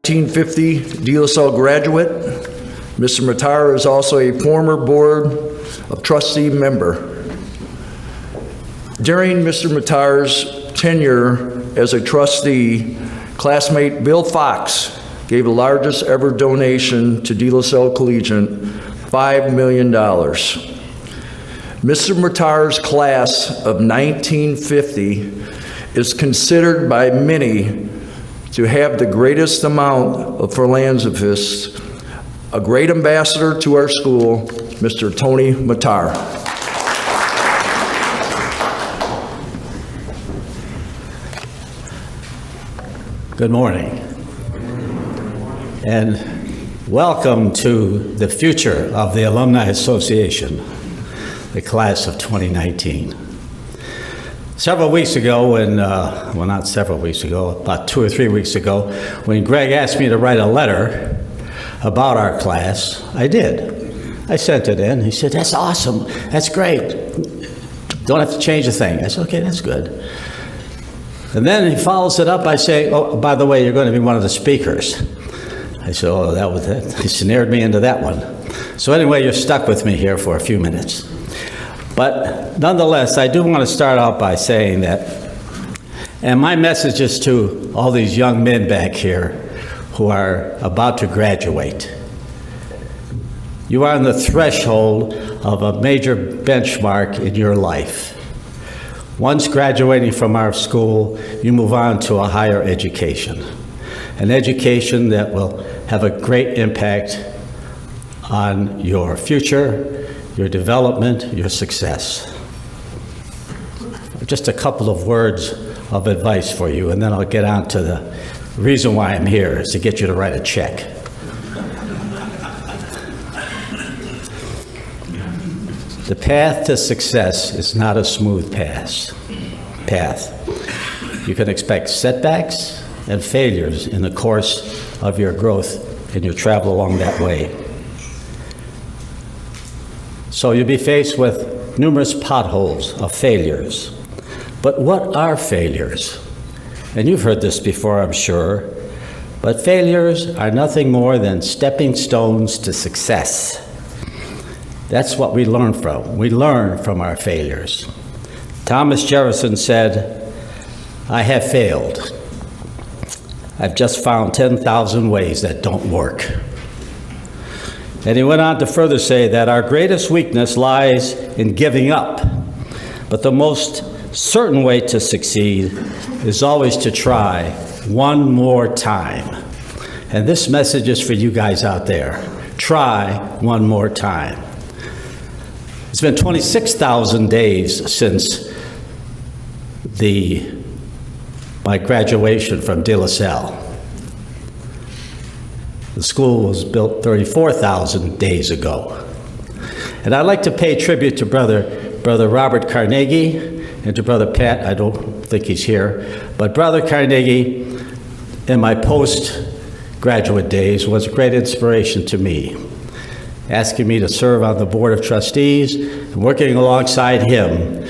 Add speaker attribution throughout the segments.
Speaker 1: 1950 De La Salle graduate. Mr. Mattar is also a former Board of Trustee member. During Mr. Mattar's tenure as a trustee, classmate Bill Fox gave the largest ever donation to De La Salle Collegiate, $5 million. Mr. Mattar's class of 1950 is considered by many to have the greatest amount of philanthropists, a great ambassador to our school, Mr. Tony Mattar.
Speaker 2: Good morning, and welcome to the future of the Alumni Association, the class of 2019. Several weeks ago, well, not several weeks ago, about 2 or 3 weeks ago, when Greg asked me to write a letter about our class, I did. I sent it in. He said, "That's awesome. That's great. Don't have to change a thing." I said, "Okay, that's good." And then he follows it up by saying, "Oh, by the way, you're going to be one of the speakers." I said, "Oh, that was it." He snared me into that one. So anyway, you're stuck with me here for a few minutes. But nonetheless, I do want to start out by saying that, and my message is to all these young men back here who are about to graduate. You are on the threshold of a major benchmark in your life. Once graduating from our school, you move on to a higher education, an education that will have a great impact on your future, your development, your success. Just a couple of words of advice for you, and then I'll get on to the reason why I'm here, is to get you to write a check. The path to success is not a smooth path. You can expect setbacks and failures in the course of your growth and your travel along that way. So you'll be faced with numerous potholes of failures. But what are failures? And you've heard this before, I'm sure, but failures are nothing more than stepping stones to success. That's what we learn from. We learn from our failures. Thomas Jefferson said, "I have failed. I've just found 10,000 ways that don't work." And he went on to further say that our greatest weakness lies in giving up, but the most certain way to succeed is always to try one more time. And this message is for you guys out there. Try one more time. It's been 26,000 days since my graduation from De La Salle. The school was built 34,000 days ago. And I'd like to pay tribute to Brother Robert Carnegie and to Brother Pat. I don't think he's here, but Brother Carnegie in my postgraduate days was a great inspiration to me, asking me to serve on the Board of Trustees and working alongside him.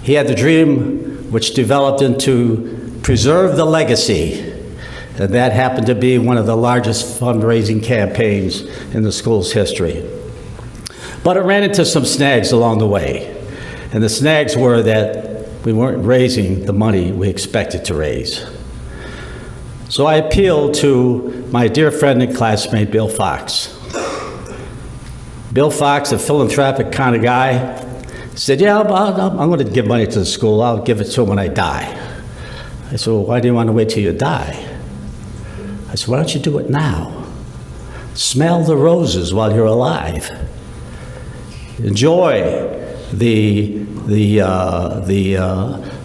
Speaker 2: He had the dream which developed into Preserve the Legacy, and that happened to be one of the largest fundraising campaigns in the school's history. But it ran into some snags along the way, and the snags were that we weren't raising the money we expected to raise. So I appealed to my dear friend and classmate, Bill Fox. Bill Fox, a philanthropic kind of guy, said, "Yeah, I'm going to give money to the school. I'll give it to him when I die." I said, "Well, why do you want to wait till you die?" I said, "Why don't you do it now? Smell the roses while you're alive. Enjoy the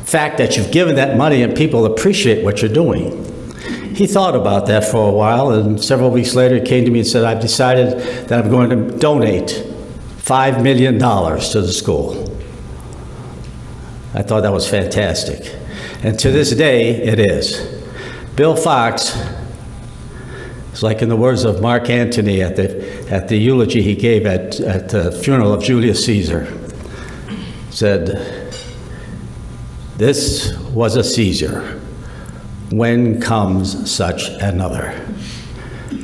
Speaker 2: fact that you've given that money and people appreciate what you're doing." He thought about that for a while, and several weeks later he came to me and said, "I've decided that I'm going to donate $5 million to the school." I thought that was fantastic. And to this day, it is. Bill Fox, it's like in the words of Mark Antony at the eulogy he gave at the funeral of Julius Caesar, said, "This was a Caesar. When comes such another?"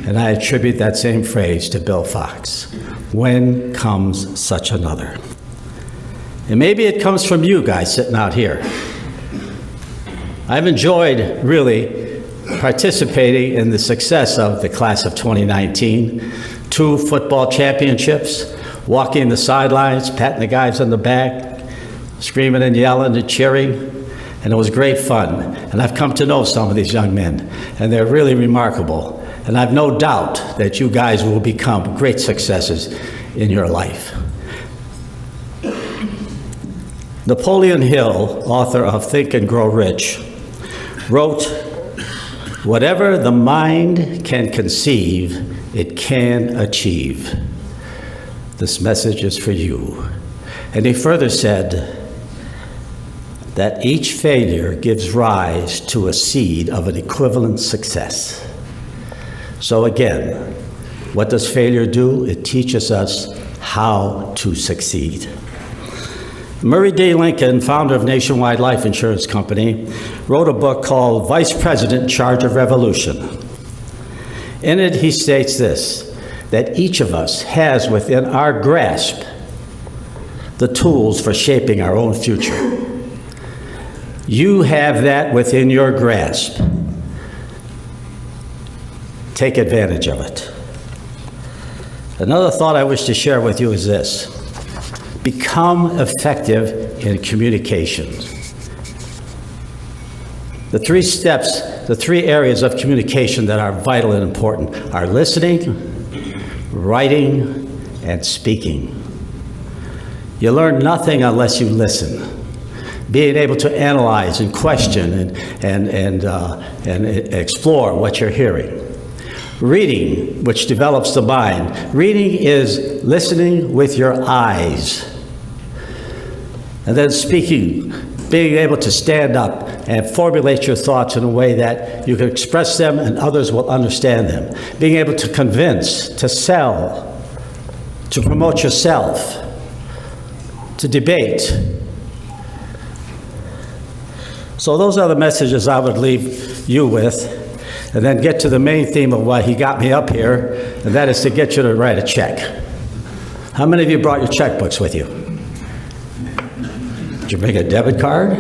Speaker 2: And I attribute that same phrase to Bill Fox. When comes such another? And maybe it comes from you guys sitting out here. I've enjoyed really participating in the success of the class of 2019. 2 football championships, walking the sidelines, patting the guys on the back, screaming and yelling and cheering. And it was great fun. And I've come to know some of these young men, and they're really remarkable. And I've no doubt that you guys will become great successes in your life. Napoleon Hill, author of Think and Grow Rich, wrote, "Whatever the mind can conceive, it can achieve." This message is for you. And he further said that each failure gives rise to a seed of an equivalent success. So again, what does failure do? It teaches us how to succeed. Murray D. Lincoln, founder of Nationwide Life Insurance Company, wrote a book called Vice President in Charge of Revolution. In it, he states this, that each of us has within our grasp the tools for shaping our own future. You have that within your grasp. Take advantage of it. Another thought I wish to share with you is this. Become effective in communication. The 3 steps, the 3 areas of communication that are vital and important are listening, writing, and speaking. You learn nothing unless you listen. Being able to analyze and question and explore what you're hearing. Reading, which develops the mind. Reading is listening with your eyes. And then speaking, being able to stand up and formulate your thoughts in a way that you can express them and others will understand them. Being able to convince, to sell, to promote yourself, to debate. So those are the messages I would leave you with, and then get to the main theme of why he got me up here, and that is to get you to write a check. How many of you brought your checkbooks with you? Did you bring a debit card?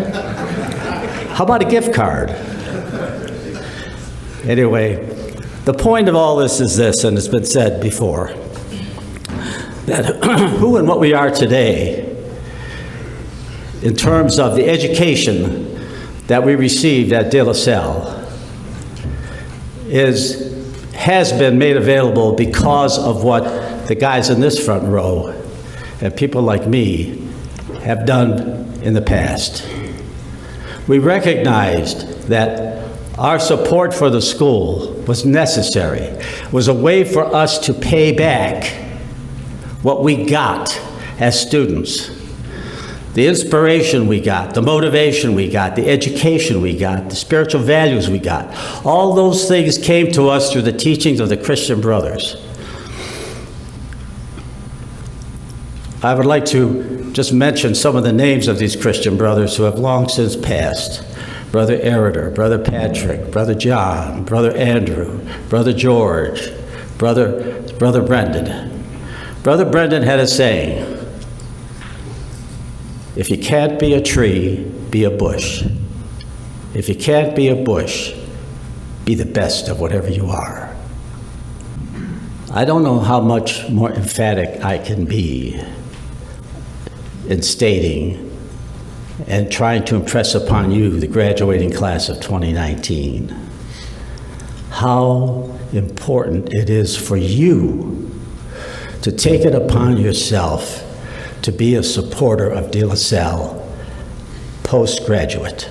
Speaker 2: How about a gift card? Anyway, the point of all this is this, and it's been said before, that who and what we are today in terms of the education that we received at De La Salle has been made available because of what the guys in this front row and people like me have done in the past. We recognized that our support for the school was necessary, was a way for us to pay back what we got as students. The inspiration we got, the motivation we got, the education we got, the spiritual values we got. All those things came to us through the teachings of the Christian brothers. I would like to just mention some of the names of these Christian brothers who have long since passed. Brother Erider, Brother Patrick, Brother John, Brother Andrew, Brother George, Brother Brendan. Brother Brendan had a saying, if you can't be a tree, be a bush. If you can't be a bush, be the best of whatever you are. I don't know how much more emphatic I can be in stating and trying to impress upon you, the graduating class of 2019, how important it is for you to take it upon yourself to be a supporter of De La Salle postgraduate.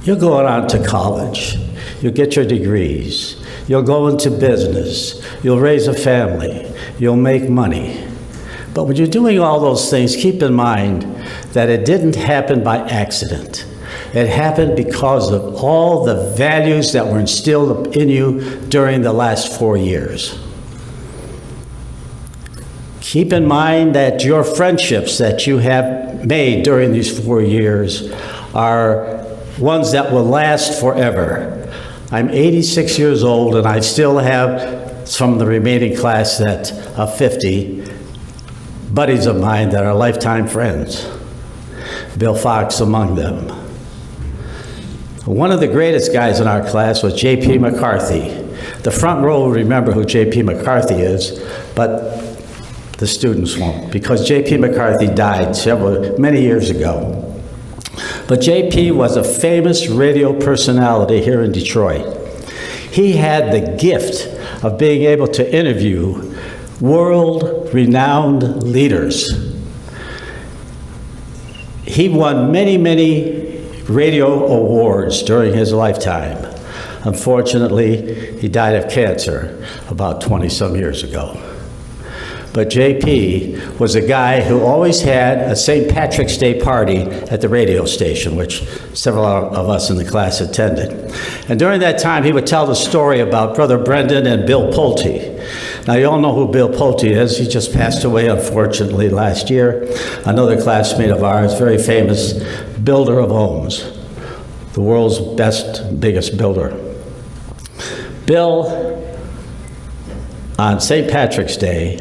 Speaker 2: You're going on to college, you'll get your degrees, you'll go into business, you'll raise a family, you'll make money. But when you're doing all those things, keep in mind that it didn't happen by accident. It happened because of all the values that were instilled in you during the last 4 years. Keep in mind that your friendships that you have made during these 4 years are ones that will last forever. I'm 86 years old, and I still have, from the remaining class of 50, buddies of mine that are lifetime friends. Bill Fox among them. One of the greatest guys in our class was J.P. McCarthy. The front row will remember who J.P. McCarthy is, but the students won't, because J.P. McCarthy died many years ago. But J.P. was a famous radio personality here in Detroit. He had the gift of being able to interview world-renowned leaders. He won many, many radio awards during his lifetime. Unfortunately, he died of cancer about 20-some years ago. But J.P. was a guy who always had a St. Patrick's Day party at the radio station, which several of us in the class attended. And during that time, he would tell the story about Brother Brendan and Bill Pulte. Now, you all know who Bill Pulte is. He just passed away, unfortunately, last year. Another classmate of ours, very famous builder of homes, the world's biggest builder. Bill, on St. Patrick's Day,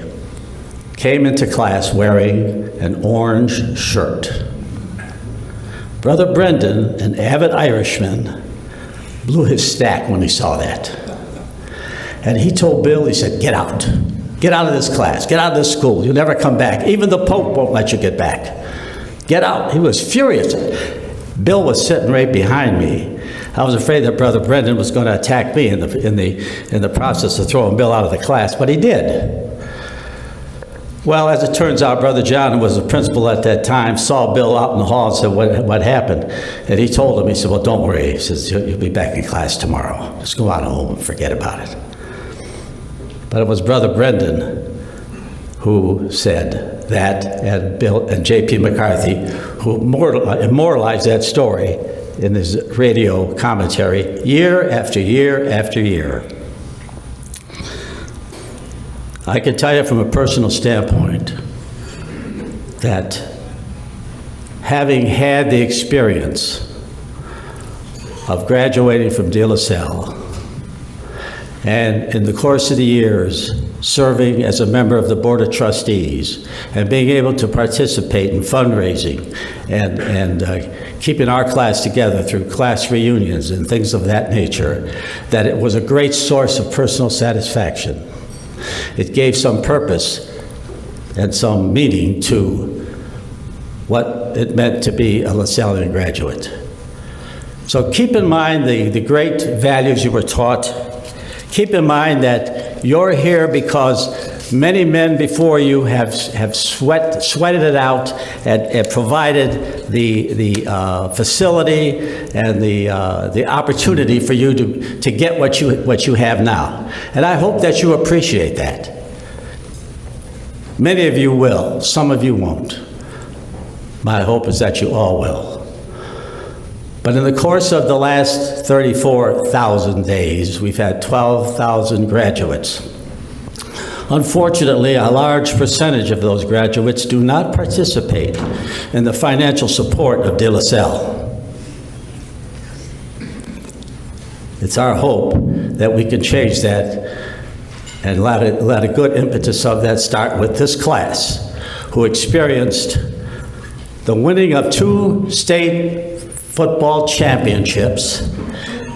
Speaker 2: came into class wearing an orange shirt. Brother Brendan, an avid Irishman, blew his stack when he saw that. And he told Bill, he said, get out of this class, get out of this school, you'll never come back. Even the Pope won't let you get back. Get out. He was furious. Bill was sitting right behind me. I was afraid that Brother Brendan was going to attack me in the process of throwing Bill out of the class, but he did. Well, as it turns out, Brother John, who was the principal at that time, saw Bill out in the hall and said, what happened? And he told him, he said, well, don't worry. He says, you'll be back in class tomorrow. Just go on home and forget about it. But it was Brother Brendan who said that, and Bill and J.P. McCarthy, who immortalized that story in his radio commentary year after year after year. I can tell you from a personal standpoint that having had the experience of graduating from De La Salle and in the course of the years serving as a member of the Board of Trustees and being able to participate in fundraising and keeping our class together through class reunions and things of that nature, that it was a great source of personal satisfaction. It gave some purpose and some meaning to what it meant to be a LaSallian graduate. So keep in mind the great values you were taught. Keep in mind that you're here because many men before you have sweated it out and provided the facility and the opportunity for you to get what you have now. And I hope that you appreciate that. Many of you will, some of you won't. My hope is that you all will. But in the course of the last 34,000 days, we've had 12,000 graduates. Unfortunately, a large percentage of those graduates do not participate in the financial support of De La Salle. It's our hope that we can change that and let a good impetus of that start with this class, who experienced the winning of 2 state football championships.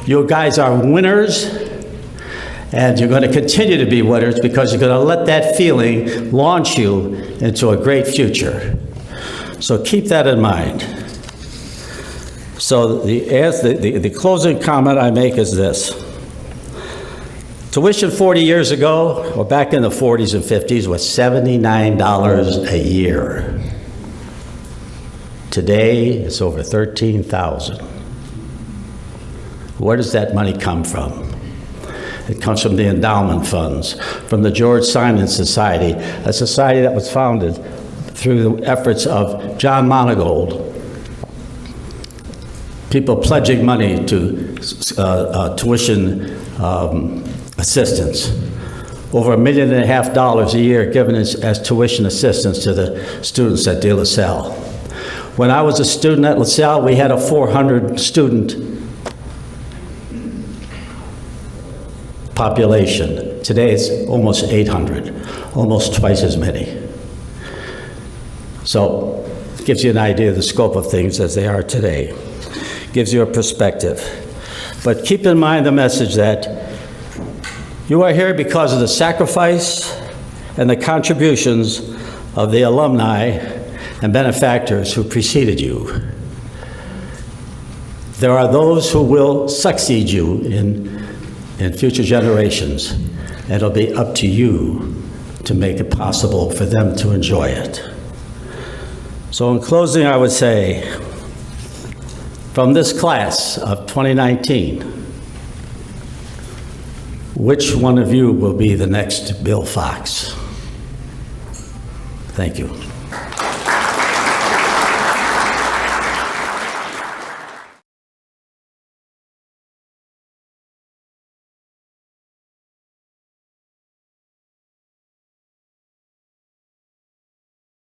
Speaker 2: You guys are winners, and you're going to continue to be winners because you're going to let that feeling launch you into a great future. So keep that in mind. So the closing comment I make is this. Tuition 40 years ago, or back in the 40s and 50s, was $79 a year. Today, it's over $13,000. Where does that money come from? It comes from the endowment funds, from the George Simon Society, a society that was founded through the efforts of John Monagold. People pledging money to tuition assistance. Over $1.5 million a year given as tuition assistance to the students at De La Salle. When I was a student at La Salle, we had a 400 student population. Today it's almost 800, almost twice as many. So it gives you an idea of the scope of things as they are today. Gives you a perspective. But keep in mind the message that you are here because of the sacrifice and the contributions of the alumni and benefactors who preceded you. There are those who will succeed you in future generations, and it'll be up to you to make it possible for them to enjoy it. So in closing, I would say, from this class of 2019, which one of you will be the next Bill Fox? Thank you.